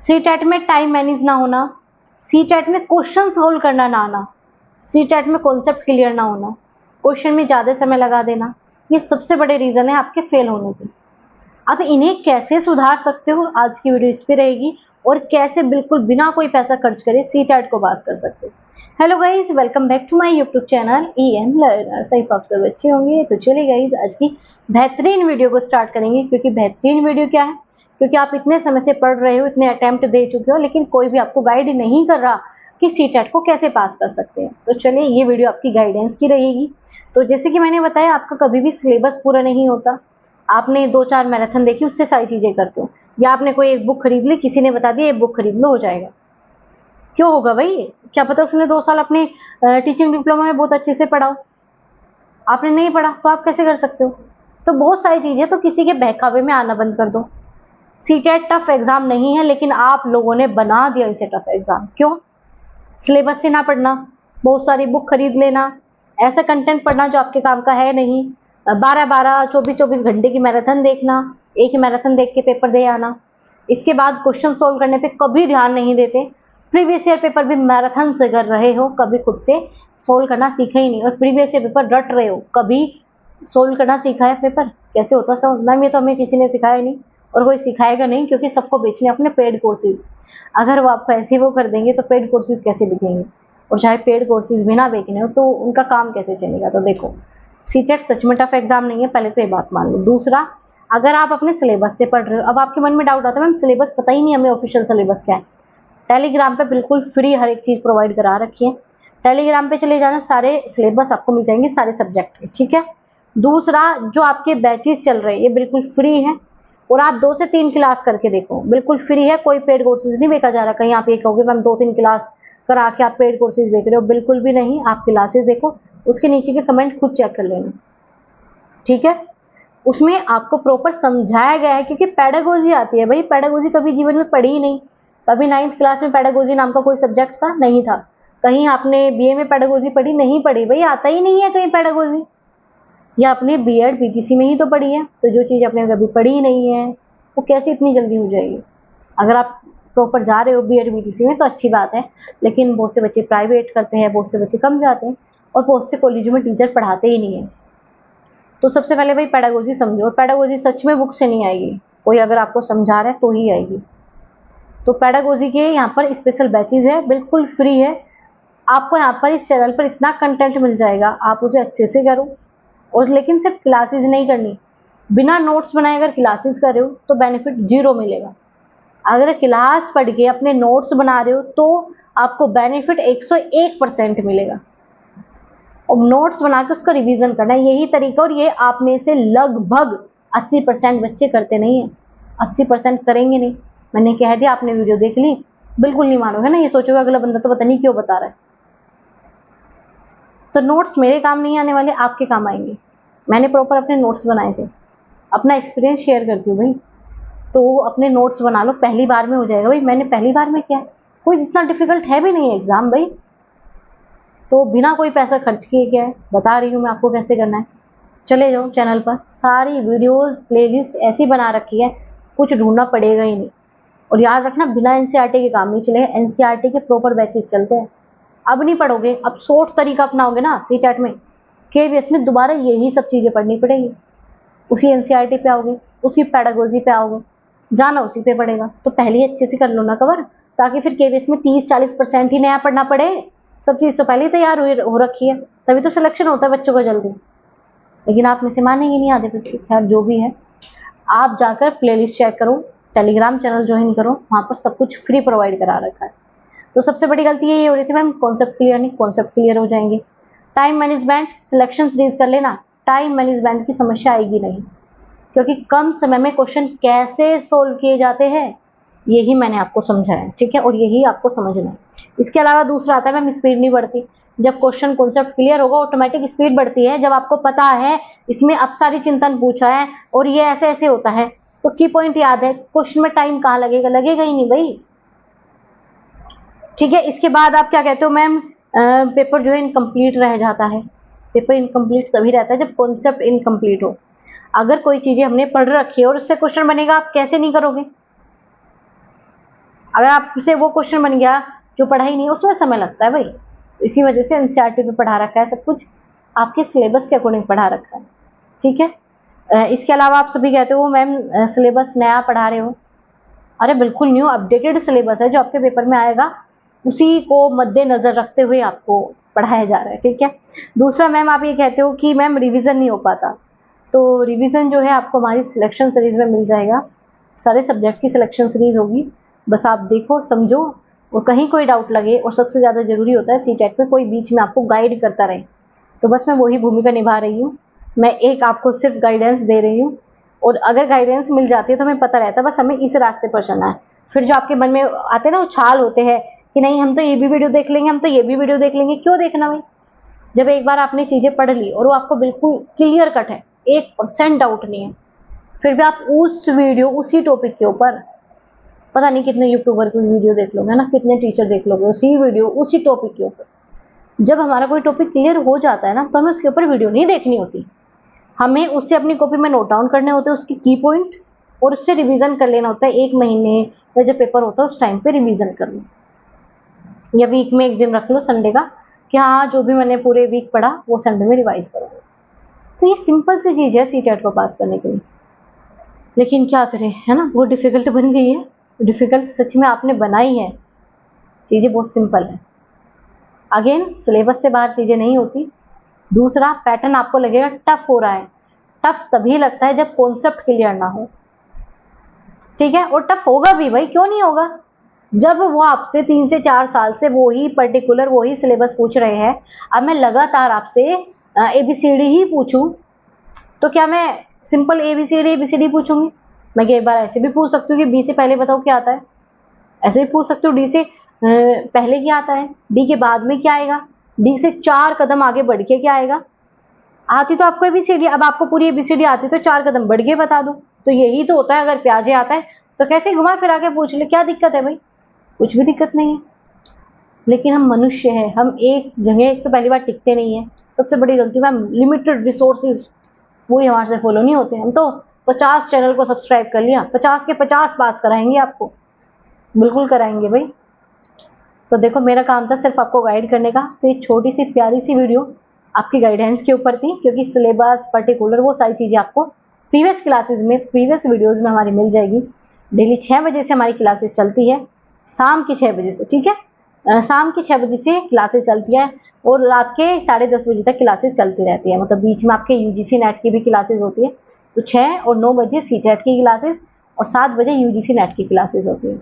CTET में time manage ना होना, सीटेट में क्वेश्चन सोल्व करना ना आना, सीटेट में कॉन्सेप्ट क्लियर ना होना, क्वेश्चन में ज़्यादा समय लगा देना, ये सबसे बड़े रीज़न है आपके फेल होने के। अब इन्हें कैसे सुधार सकते हो, आज की वीडियो इस पे रहेगी, और कैसे बिल्कुल बिना कोई पैसा खर्च करे सीटेट को पास कर सकते हो। Hello guys, welcome back to my YouTube channel EN learner. सही आप सब अच्छे होंगे। तो चलिए गाइज, आज की बेहतरीन वीडियो को स्टार्ट करेंगे। क्योंकि बेहतरीन वीडियो क्या है, क्योंकि आप इतने समय से पढ़ रहे हो, इतने अटेम्प्ट दे चुके हो, लेकिन कोई भी आपको गाइड नहीं कर रहा कि सीटेट को कैसे पास कर सकते हैं। तो चलिए, ये वीडियो आपकी गाइडेंस की रहेगी। तो जैसे कि मैंने बताया, आपका कभी भी सिलेबस पूरा नहीं होता। आपने 2-4 मैराथन देखी, उससे सारी चीजें करते हो, या आपने कोई एक बुक खरीद ली, किसी ने बता दिया ये बुक खरीद लो, हो जाएगा। क्यों होगा भाई? क्या पता उसने 2 साल अपने टीचिंग डिप्लोमा में बहुत अच्छे से पढ़ा हो, आपने नहीं पढ़ा, तो आप कैसे कर सकते हो? तो बहुत सारी चीजें तो किसी के बहकावे में आना बंद कर दो। सीटेट टफ एग्जाम नहीं है, लेकिन आप लोगों ने बना दिया इसे टफ एग्जाम। क्यों? सिलेबस से ना पढ़ना, बहुत सारी बुक खरीद लेना, ऐसा कंटेंट पढ़ना जो आपके काम का है नहीं, 12-12, 24-24 घंटे की मैराथन देखना, एक ही मैराथन देख के पेपर दे आना, इसके बाद क्वेश्चन सोल्व करने पे कभी ध्यान नहीं देते। प्रीवियस ईयर पेपर भी मैराथन से कर रहे हो, कभी खुद से सोल्व करना सीखा ही नहीं, और प्रीवियस ईयर पेपर रट रहे हो, कभी सोल्व करना सीखा है पेपर? कैसे होता सर? मैम ये तो हमें किसी ने सिखाया नहीं, और कोई सिखाएगा नहीं, क्योंकि सबको बेचने अपने पेड कोर्सेज। अगर वो आपको ऐसे वो कर देंगे तो पेड कोर्सेज कैसे बिकेंगे? और चाहे पेड कोर्सेज भी ना बेचने हो तो उनका काम कैसे चलेगा? तो देखो, सीटेट सच में टफ एग्जाम नहीं है, पहले तो ये बात मान लो। दूसरा, अगर आप अपने सिलेबस से पढ़ रहे हो, अब आपके मन में डाउट आता है मैम सिलेबस पता ही नहीं हमें ऑफिशियल सिलेबस क्या है। टेलीग्राम पे बिल्कुल फ्री हर एक चीज प्रोवाइड करा रखी है, टेलीग्राम पे चले जाना, सारे सिलेबस आपको मिल जाएंगे, सारे सब्जेक्ट के, ठीक है। दूसरा, जो आपके बैचेस चल रहे हैं ये बिल्कुल फ्री है, और आप 2 से 3 क्लास करके देखो, बिल्कुल फ्री है, कोई पेड कोर्सेज नहीं बेचा जा रहा। कहीं आप ये कहोगे मैम 2-3 क्लास करा के आप पेड कोर्सेज बेच रहे हो, बिल्कुल भी नहीं। आप क्लासेस देखो, उसके नीचे के कमेंट खुद चेक कर लेना, ठीक है। उसमें आपको प्रॉपर समझाया गया है, क्योंकि पेडागोजी आती है भाई। पेडागोजी कभी जीवन में पढ़ी ही नहीं, कभी 9th क्लास में पेडागोजी नाम का कोई सब्जेक्ट था नहीं था। कहीं आपने BA में पेडागोजी पढ़ी? नहीं पढ़ी भाई, आता ही नहीं है कहीं पेडागोजी। या आपने B.Ed PTC में ही तो पढ़ी है, तो जो चीज़ आपने कभी पढ़ी ही नहीं है वो कैसे इतनी जल्दी हो जाएगी? अगर आप प्रॉपर जा रहे हो B.Ed PTC में तो अच्छी बात है, लेकिन बहुत से बच्चे प्राइवेट करते हैं, बहुत से बच्चे कम जाते हैं, और बहुत से कॉलेजों में टीचर पढ़ाते ही नहीं है। तो सबसे पहले भाई पेडागोजी समझो, और पेडागोजी सच में बुक से नहीं आएगी, कोई अगर आपको समझा रहा है तो ही आएगी। तो पेडागोजी के यहाँ पर स्पेशल बैचेज है, बिल्कुल फ्री है। आपको यहाँ पर इस चैनल पर इतना कंटेंट मिल जाएगा, आप उसे अच्छे से करो। और लेकिन सिर्फ क्लासेस नहीं करनी, बिना नोट्स बनाए अगर क्लासेस कर रहे हो तो बेनिफिट 0 मिलेगा। अगर क्लास पढ़ के अपने नोट्स बना रहे हो तो आपको बेनिफिट 101% मिलेगा। और नोट्स बना के उसका रिवीजन करना, यही तरीका। और ये आप में से लगभग 80% बच्चे करते नहीं है, 80% करेंगे नहीं। मैंने कह दिया, आपने वीडियो देख ली, बिल्कुल नहीं मानोगे ना, ये सोचोगे अगला बंदा तो पता नहीं क्यों बता रहा है। तो नोट्स मेरे काम नहीं आने वाले, आपके काम आएंगे। मैंने प्रॉपर अपने नोट्स बनाए थे, अपना एक्सपीरियंस शेयर करती हूँ भाई। तो अपने नोट्स बना लो, पहली बार में हो जाएगा भाई। मैंने पहली बार में क्या, कोई इतना डिफिकल्ट है भी नहीं एग्जाम भाई। तो बिना कोई पैसा खर्च किए क्या है, बता रही हूँ मैं आपको कैसे करना है। चले जाओ चैनल पर, सारी वीडियोस प्लेलिस्ट ऐसी बना रखी है, कुछ ढूंढना पड़ेगा ही नहीं। और याद रखना, बिना NCERT के काम नहीं चलेगा, NCERT के प्रॉपर बैचेस चलते हैं। अब नहीं पढ़ोगे, अब शॉर्ट तरीका अपनाओगे ना सीटेट में, KVS में दोबारा यही सब चीज़ें पढ़नी पड़ेगी। उसी NCERT पे आओगे, उसी पेडागोजी पे आओगे, जाना उसी पे पड़ेगा। तो पहले ही अच्छे से कर लो ना कवर, ताकि फिर KVS में 30-40% ही नया पढ़ना पड़े। सब चीज़ तो पहले ही तैयार हो रखी है, तभी तो सिलेक्शन होता है बच्चों का जल्दी। लेकिन आप में से मानेंगे नहीं आधे बच्चे, खैर जो भी है। आप जाकर प्लेलिस्ट चेक करो, टेलीग्राम चैनल ज्वाइन करो, वहाँ पर सब कुछ फ्री प्रोवाइड करा रखा है। तो सबसे बड़ी गलती यही हो रही थी मैम, कॉन्सेप्ट क्लियर नहीं। कॉन्सेप्ट क्लियर हो जाएंगे। टाइम मैनेजमेंट, सिलेक्शन सीरीज कर लेना, टाइम मैनेजमेंट की समस्या आएगी नहीं, क्योंकि कम समय में क्वेश्चन कैसे सोल्व किए जाते हैं यही मैंने आपको समझाया, ठीक है, और यही आपको समझना है। इसके अलावा दूसरा आता है मैम, स्पीड नहीं बढ़ती। जब क्वेश्चन कॉन्सेप्ट क्लियर होगा, ऑटोमेटिक स्पीड बढ़ती है। जब आपको पता है इसमें अपसारी चिंतन पूछा है और ये ऐसे ऐसे होता है, तो की पॉइंट याद है, क्वेश्चन में टाइम कहाँ लगेगा? लगेगा ही नहीं भाई, ठीक है। इसके बाद आप क्या कहते हो मैम, पेपर जो है इनकम्प्लीट रह जाता है। पेपर इनकम्प्लीट तभी रहता है जब कॉन्सेप्ट इनकम्प्लीट हो। अगर कोई चीजें हमने पढ़ रखी है और उससे क्वेश्चन बनेगा, आप कैसे नहीं करोगे? अगर आपसे वो क्वेश्चन बन गया जो पढ़ा ही नहीं, उसमें समय लगता है भाई। तो इसी वजह से एनसीईआरटी पे पढ़ा रखा है, सब कुछ आपके सिलेबस के अकॉर्डिंग पढ़ा रखा है, ठीक है। इसके अलावा आप सभी कहते हो मैम सिलेबस नया पढ़ा रहे हो, अरे बिल्कुल न्यू अपडेटेड सिलेबस है जो आपके पेपर में आएगा, उसी को मद्देनजर रखते हुए आपको पढ़ाया जा रहा है, ठीक है। दूसरा मैम आप ये कहते हो कि मैम रिवीजन नहीं हो पाता, तो रिवीजन जो है आपको हमारी सिलेक्शन सीरीज में मिल जाएगा, सारे सब्जेक्ट की सिलेक्शन सीरीज होगी, बस आप देखो समझो, और कहीं कोई डाउट लगे, और सबसे ज़्यादा ज़रूरी होता है सीटेट में कोई बीच में आपको गाइड करता रहे, तो बस मैं वही भूमिका निभा रही हूँ। मैं एक आपको सिर्फ गाइडेंस दे रही हूँ, और अगर गाइडेंस मिल जाती है तो हमें पता रहता है बस हमें इस रास्ते पर चलना है। फिर जो आपके मन में आते हैं ना उछाल होते हैं कि नहीं हम तो ये भी वीडियो देख लेंगे, हम तो ये भी वीडियो देख लेंगे, क्यों देखना भाई? जब एक बार आपने चीज़ें पढ़ ली और वो आपको बिल्कुल क्लियर कट है, 1% डाउट नहीं है, फिर भी आप उस वीडियो उसी टॉपिक के ऊपर पता नहीं कितने यूट्यूबर की वीडियो देख लोगे ना, कितने टीचर देख लोगे, उसी वीडियो उसी टॉपिक के ऊपर। जब हमारा कोई टॉपिक क्लियर हो जाता है ना, तो हमें उसके ऊपर वीडियो नहीं देखनी होती, हमें उससे अपनी कॉपी में नोट डाउन करने होते हैं उसके की पॉइंट, और उससे रिवीजन कर लेना होता है 1 महीने या जब पेपर होता है उस टाइम पे रिवीजन कर लो, या वीक में एक दिन रख लो संडे का कि हाँ जो भी मैंने पूरे वीक पढ़ा वो संडे में रिवाइज करोगे। तो ये सिंपल सी चीज़ है सीटेट को पास करने के लिए, लेकिन क्या करें, है ना, वो डिफ़िकल्ट बन गई है। डिफ़िकल्ट सच में आपने बनाई है, चीज़ें बहुत सिंपल है। अगेन सिलेबस से बाहर चीज़ें नहीं होती। दूसरा पैटर्न आपको लगेगा टफ हो रहा है, टफ तभी लगता है जब कॉन्सेप्ट क्लियर ना हो, ठीक है। और टफ होगा भी भाई, क्यों नहीं होगा, जब वो आपसे 3 से 4 साल से वही पर्टिकुलर वही सिलेबस पूछ रहे हैं। अब मैं लगातार आपसे ABCD ही पूछूं, तो क्या मैं सिंपल ABCD पूछूंगी? मैं एक बार ऐसे भी पूछ सकती हूँ कि B से पहले बताओ क्या आता है, ऐसे भी पूछ सकती हूँ D से पहले क्या आता है, D के बाद में क्या आएगा, D से 4 कदम आगे बढ़ के क्या आएगा। आती तो आपको ABCD, अब आपको पूरी ABCD आती तो 4 कदम बढ़ के बता दो, तो यही तो होता है। अगर प्याजे आता है तो कैसे घुमा फिरा के पूछ ले, क्या दिक्कत है भाई? कुछ भी दिक्कत नहीं है। लेकिन हम मनुष्य हैं, हम एक जगह एक तो पहली बार टिकते नहीं है, सबसे बड़ी गलती मैम लिमिटेड रिसोर्सेज वही हमारे से फॉलो नहीं होते। हम तो 50 चैनल को सब्सक्राइब कर लिया, 50 के 50 पास कराएंगे आपको, बिल्कुल कराएंगे भाई। तो देखो मेरा काम था सिर्फ आपको गाइड करने का, तो ये छोटी सी प्यारी सी वीडियो आपकी गाइडेंस के ऊपर थी, क्योंकि सिलेबस पर्टिकुलर वो सारी चीज़ें आपको प्रीवियस क्लासेस में प्रीवियस वीडियोस में हमारी मिल जाएगी। डेली 6 बजे से हमारी क्लासेस चलती है, शाम की 6 बजे से, ठीक है। शाम की 6 बजे से क्लासेस चलती है और रात के 10:30 बजे तक क्लासेस चलती रहती है। मतलब बीच में आपके UGC नेट की भी क्लासेस होती है, तो 6 और 9 बजे सीटेट की क्लासेस और 7 बजे UGC नेट की क्लासेस होती है।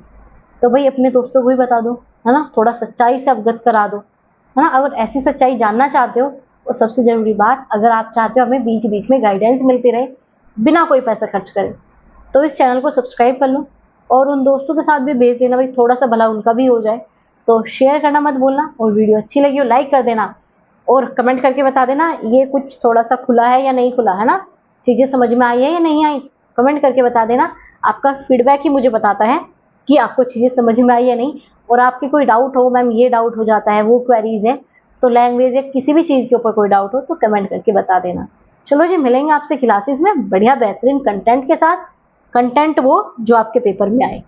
तो भाई अपने दोस्तों को भी बता दो, है ना, थोड़ा सच्चाई से अवगत करा दो, है ना। अगर ऐसी सच्चाई जानना चाहते हो, और सबसे ज़रूरी बात, अगर आप चाहते हो हमें बीच बीच में गाइडेंस मिलती रहे बिना कोई पैसा खर्च करे, तो इस चैनल को सब्सक्राइब कर लो और उन दोस्तों के साथ भी भेज देना भाई, थोड़ा सा भला उनका भी हो जाए। तो शेयर करना मत भूलना, और वीडियो अच्छी लगी हो लाइक कर देना, और कमेंट करके बता देना ये कुछ थोड़ा सा खुला है या नहीं खुला, है ना, चीज़ें समझ में आई है या नहीं आई, कमेंट करके बता देना। आपका फीडबैक ही मुझे बताता है कि आपको चीज़ें समझ में आई या नहीं। और आपकी कोई डाउट हो, मैम ये डाउट हो जाता है, वो क्वेरीज है, तो लैंग्वेज या किसी भी चीज़ के ऊपर कोई डाउट हो तो कमेंट करके बता देना। चलो जी, मिलेंगे आपसे क्लासेस में बढ़िया बेहतरीन कंटेंट के साथ, कंटेंट वो जो आपके पेपर में आए।